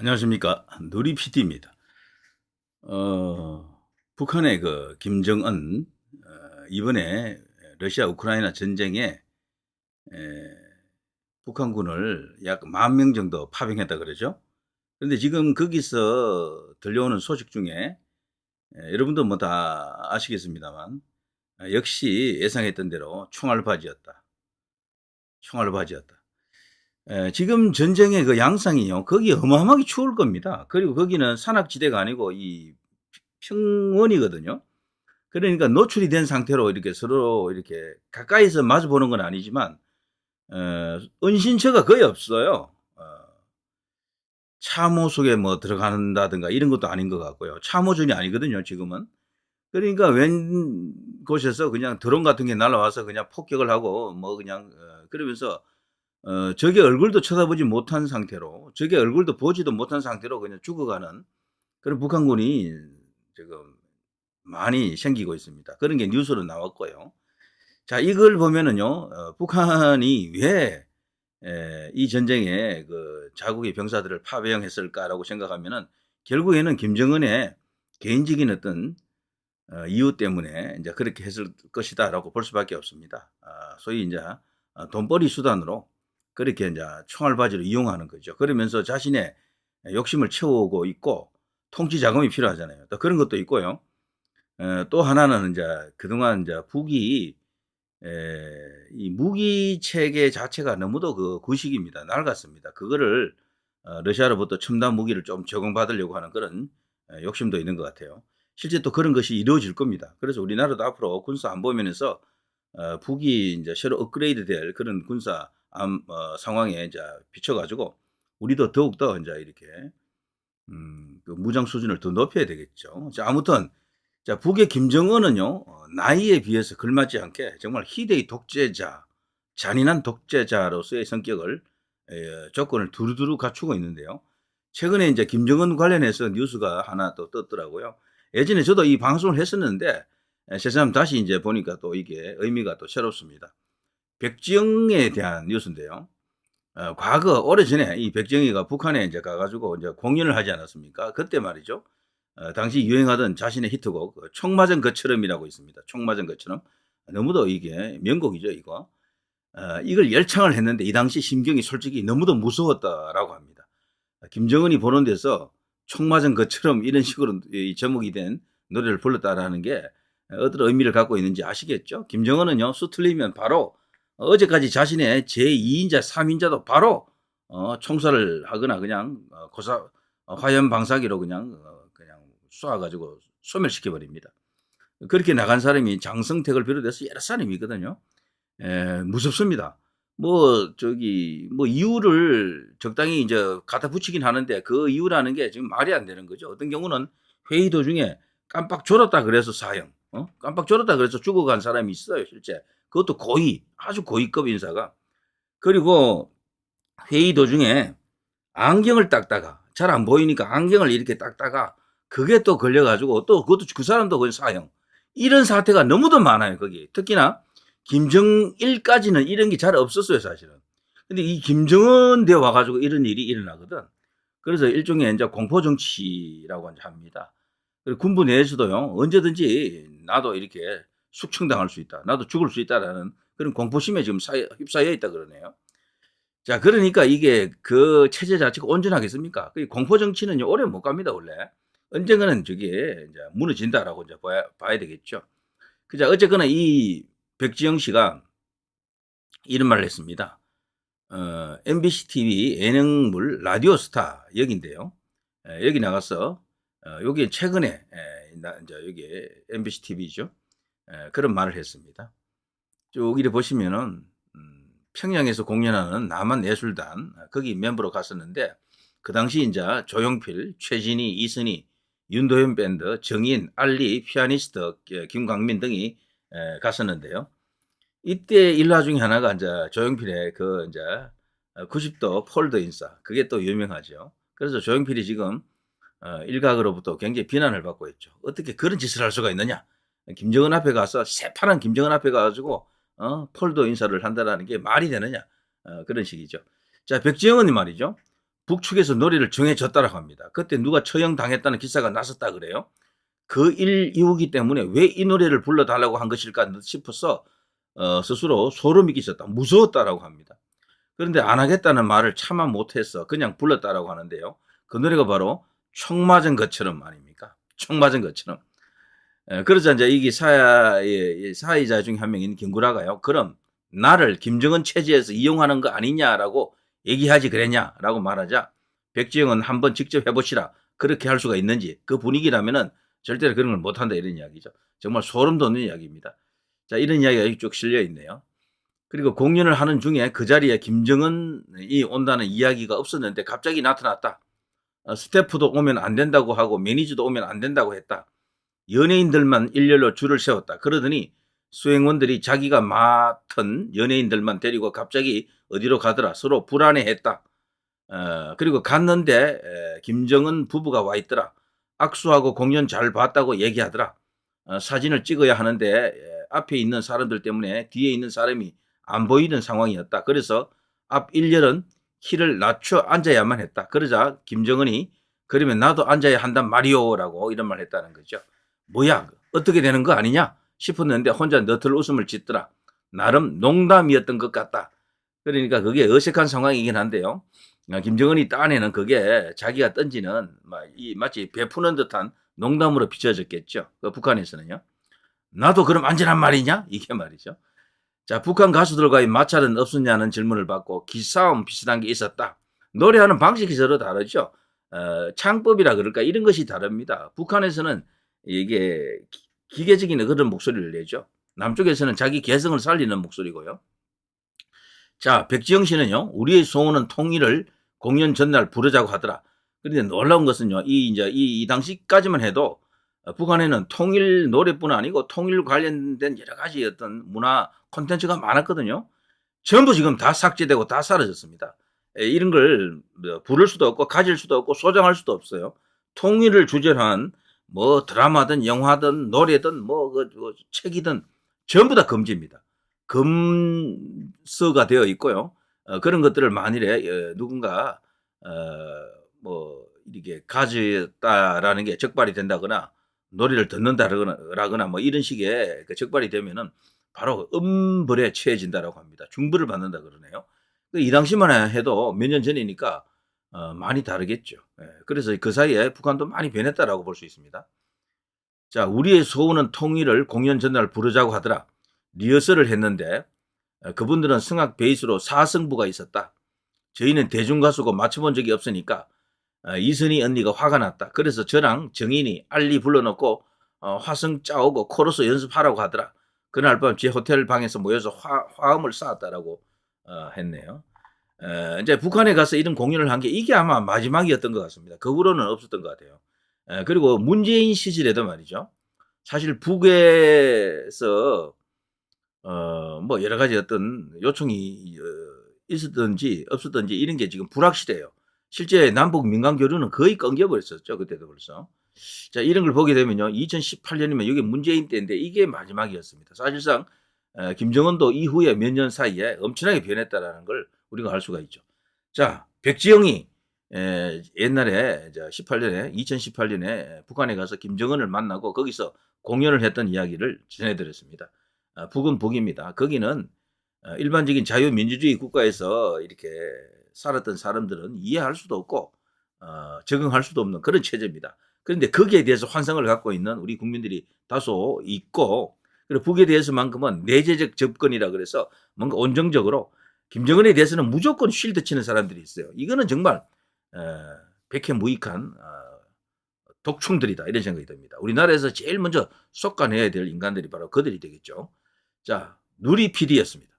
안녕하십니까. 누리 PD입니다. 북한의 그 김정은, 이번에 러시아 우크라이나 전쟁에 에, 북한군을 약 10,000명 정도 파병했다 그러죠. 그런데 지금 거기서 들려오는 소식 중에 여러분도 뭐 다 아시겠습니다만, 역시 예상했던 대로 총알바지였다. 총알바지였다. 지금 전쟁의 그 양상이요. 거기 어마어마하게 추울 겁니다. 그리고 거기는 산악지대가 아니고 이 평원이거든요. 그러니까 노출이 된 상태로 이렇게 서로 이렇게 가까이서 마주보는 건 아니지만, 은신처가 거의 없어요. 참호 속에 뭐 들어간다든가 이런 것도 아닌 것 같고요. 참호전이 아니거든요, 지금은. 그러니까 웬 곳에서 그냥 드론 같은 게 날아와서 그냥 폭격을 하고 뭐 그냥, 그러면서 적의 얼굴도 쳐다보지 못한 상태로, 적의 얼굴도 보지도 못한 상태로 그냥 죽어가는 그런 북한군이 지금 많이 생기고 있습니다. 그런 게 뉴스로 나왔고요. 자, 이걸 보면은요, 북한이 왜 이 전쟁에 그 자국의 병사들을 파병했을까라고 생각하면은 결국에는 김정은의 개인적인 어떤 이유 때문에 이제 그렇게 했을 것이다라고 볼 수밖에 없습니다. 소위 이제 돈벌이 수단으로 그렇게 이제 총알바지로 이용하는 거죠. 그러면서 자신의 욕심을 채우고 있고, 통치 자금이 필요하잖아요. 또 그런 것도 있고요. 또 하나는 이제 그동안 이제 북이 이 무기 체계 자체가 너무도 그 구식입니다. 낡았습니다. 그거를 러시아로부터 첨단 무기를 좀 제공받으려고 하는 그런 욕심도 있는 것 같아요. 실제 또 그런 것이 이루어질 겁니다. 그래서 우리나라도 앞으로 군사 안보면에서 북이 이제 새로 업그레이드 될 그런 군사 상황에 이제 비춰가지고 우리도 더욱더 이제 이렇게 그 무장 수준을 더 높여야 되겠죠. 자, 아무튼 자, 북의 김정은은요, 나이에 비해서 걸맞지 않게 정말 희대의 독재자, 잔인한 독재자로서의 성격을, 조건을 두루두루 갖추고 있는데요. 최근에 이제 김정은 관련해서 뉴스가 하나 또 떴더라고요. 예전에 저도 이 방송을 했었는데, 새삼 다시 이제 보니까 또 이게 의미가 또 새롭습니다. 백지영에 대한 뉴스인데요. 과거 오래전에 이 백정희가 북한에 이제 가가지고 이제 공연을 하지 않았습니까? 그때 말이죠. 당시 유행하던 자신의 히트곡 총 맞은 것처럼이라고 있습니다. 총 맞은 것처럼. 너무도 이게 명곡이죠, 이거. 이걸 열창을 했는데 이 당시 심경이 솔직히 너무도 무서웠다라고 합니다. 김정은이 보는 데서 총 맞은 것처럼 이런 식으로 이 제목이 된 노래를 불렀다라는 게 어떤 의미를 갖고 있는지 아시겠죠? 김정은은요, 수틀리면 바로 어제까지 자신의 제2인자, 3인자도 바로 총살을 하거나 그냥 화염 방사기로 그냥 쏴가지고 소멸시켜 버립니다. 그렇게 나간 사람이 장성택을 비롯해서 여러 사람이 있거든요. 무섭습니다. 뭐 이유를 적당히 이제 갖다 붙이긴 하는데 그 이유라는 게 지금 말이 안 되는 거죠. 어떤 경우는 회의 도중에 깜빡 졸았다 그래서 사형, 깜빡 졸았다 그래서 죽어간 사람이 있어요, 실제. 그것도 고의, 아주 고위급 인사가. 그리고 회의 도중에 안경을 닦다가 잘 안 보이니까 안경을 이렇게 닦다가 그게 또 걸려가지고 또 그것도 그 사람도 거의 사형. 이런 사태가 너무도 많아요, 거기. 특히나 김정일까지는 이런 게 잘 없었어요, 사실은. 근데 이 김정은 돼 와가지고 이런 일이 일어나거든. 그래서 일종의 이제 공포정치라고 합니다. 그리고 군부 내에서도요, 언제든지 나도 이렇게 숙청당할 수 있다. 나도 죽을 수 있다라는 그런 공포심에 지금 휩싸여 있다 그러네요. 자, 그러니까 이게 그 체제 자체가 온전하겠습니까? 그 공포정치는요, 오래 못 갑니다, 원래. 언젠가는 저게 이제 무너진다라고 이제 봐야 되겠죠. 그자, 어쨌거나 이 백지영 씨가 이런 말을 했습니다. MBC TV 예능물 라디오스타 여기인데요. 여기 나가서, 여기 최근에, 이제 여기 MBC TV죠. 그런 말을 했습니다. 쭉 이래 보시면은, 평양에서 공연하는 남한예술단, 거기 멤버로 갔었는데, 그 당시 이제 조용필, 최진희, 이선희, 윤도현 밴드, 정인, 알리, 피아니스트, 김광민 등이 갔었는데요. 이때 일화 중에 하나가 이제 조용필의 그 이제 90도 폴더 인사. 그게 또 유명하죠. 그래서 조용필이 지금 일각으로부터 굉장히 비난을 받고 있죠. 어떻게 그런 짓을 할 수가 있느냐? 김정은 앞에 가서 새파란 김정은 앞에 가가지고 폴더 인사를 한다라는 게 말이 되느냐? 그런 식이죠. 자, 백지영은 말이죠. 북측에서 노래를 정해줬다라고 합니다. 그때 누가 처형당했다는 기사가 났었다 그래요. 그 일 이후기 때문에 왜 이 노래를 불러달라고 한 것일까 싶어서 스스로 소름이 끼쳤다. 무서웠다라고 합니다. 그런데 안 하겠다는 말을 차마 못해서 그냥 불렀다라고 하는데요. 그 노래가 바로 총 맞은 것처럼 아닙니까? 총 맞은 것처럼. 그러자 이제 이게 사회자 중에 한 명인 김구라가요. 그럼 나를 김정은 체제에서 이용하는 거 아니냐라고 얘기하지 그랬냐라고 말하자 백지영은 한번 직접 해보시라. 그렇게 할 수가 있는지 그 분위기라면은 절대로 그런 걸 못한다 이런 이야기죠. 정말 소름 돋는 이야기입니다. 자, 이런 이야기가 여기 쭉 실려 있네요. 그리고 공연을 하는 중에 그 자리에 김정은이 온다는 이야기가 없었는데 갑자기 나타났다. 스태프도 오면 안 된다고 하고 매니저도 오면 안 된다고 했다. 연예인들만 일렬로 줄을 세웠다. 그러더니 수행원들이 자기가 맡은 연예인들만 데리고 갑자기 어디로 가더라. 서로 불안해했다. 그리고 갔는데 김정은 부부가 와 있더라. 악수하고 공연 잘 봤다고 얘기하더라. 사진을 찍어야 하는데 앞에 있는 사람들 때문에 뒤에 있는 사람이 안 보이는 상황이었다. 그래서 앞 1열은 키를 낮춰 앉아야만 했다. 그러자 김정은이 그러면 나도 앉아야 한단 말이오라고 이런 말 했다는 거죠. 뭐야 어떻게 되는 거 아니냐 싶었는데 혼자 너털 웃음을 짓더라. 나름 농담이었던 것 같다. 그러니까 그게 어색한 상황이긴 한데요. 김정은이 딴에는 그게 자기가 던지는 마치 베푸는 듯한 농담으로 비춰졌겠죠. 그 북한에서는요. 나도 그럼 앉으란 말이냐? 이게 말이죠. 자, 북한 가수들과의 마찰은 없었냐는 질문을 받고 기싸움 비슷한 게 있었다. 노래하는 방식이 서로 다르죠. 창법이라 그럴까 이런 것이 다릅니다. 북한에서는 이게 기계적인 그런 목소리를 내죠. 남쪽에서는 자기 개성을 살리는 목소리고요. 자, 백지영 씨는요, 우리의 소원은 통일을 공연 전날 부르자고 하더라. 그런데 놀라운 것은요, 이 당시까지만 해도 북한에는 통일 노래뿐 아니고 통일 관련된 여러 가지 어떤 문화 콘텐츠가 많았거든요. 전부 지금 다 삭제되고 다 사라졌습니다. 이런 걸 부를 수도 없고 가질 수도 없고 소장할 수도 없어요. 통일을 주제로 한 뭐 드라마든 영화든 노래든 책이든 전부 다 금지입니다. 금서가 되어 있고요. 그런 것들을 만일에 누군가 이렇게 가졌다라는 게 적발이 된다거나 노래를 듣는다라거나 뭐 이런 식의 적발이 되면은 바로 음벌에 처해진다라고 합니다. 중벌을 받는다 그러네요. 이 당시만 해도 몇 년 전이니까 많이 다르겠죠. 그래서 그 사이에 북한도 많이 변했다라고 볼 수 있습니다. 자, 우리의 소원은 통일을 공연 전날 부르자고 하더라. 리허설을 했는데 그분들은 성악 베이스로 4성부가 있었다. 저희는 대중가수고 맞춰본 적이 없으니까 이선희 언니가 화가 났다. 그래서 저랑 정인이 알리 불러놓고 화성 짜오고 코러스 연습하라고 하더라. 그날 밤 제 호텔 방에서 모여서 화음을 쌓았다라고 했네요. 이제 북한에 가서 이런 공연을 한 게 이게 아마 마지막이었던 것 같습니다. 그 후로는 없었던 것 같아요. 그리고 문재인 시절에도 말이죠. 사실 북에서 뭐 여러 가지 어떤 요청이 있었든지 없었든지 이런 게 지금 불확실해요. 실제 남북 민간 교류는 거의 끊겨버렸었죠. 그때도 벌써. 자, 이런 걸 보게 되면요. 2018년이면 이게 문재인 때인데 이게 마지막이었습니다. 사실상 김정은도 이후에 몇 년 사이에 엄청나게 변했다라는 걸 우리가 알 수가 있죠. 자, 백지영이 옛날에 2018년에 북한에 가서 김정은을 만나고 거기서 공연을 했던 이야기를 전해드렸습니다. 북은 북입니다. 거기는 일반적인 자유민주주의 국가에서 이렇게 살았던 사람들은 이해할 수도 없고 적응할 수도 없는 그런 체제입니다. 그런데 거기에 대해서 환상을 갖고 있는 우리 국민들이 다소 있고 그리고 북에 대해서만큼은 내재적 접근이라 그래서 뭔가 온정적으로 김정은에 대해서는 무조건 쉴드 치는 사람들이 있어요. 이거는 정말 백해무익한 독충들이다 이런 생각이 듭니다. 우리나라에서 제일 먼저 솎아내야 될 인간들이 바로 그들이 되겠죠. 자, 누리 PD였습니다.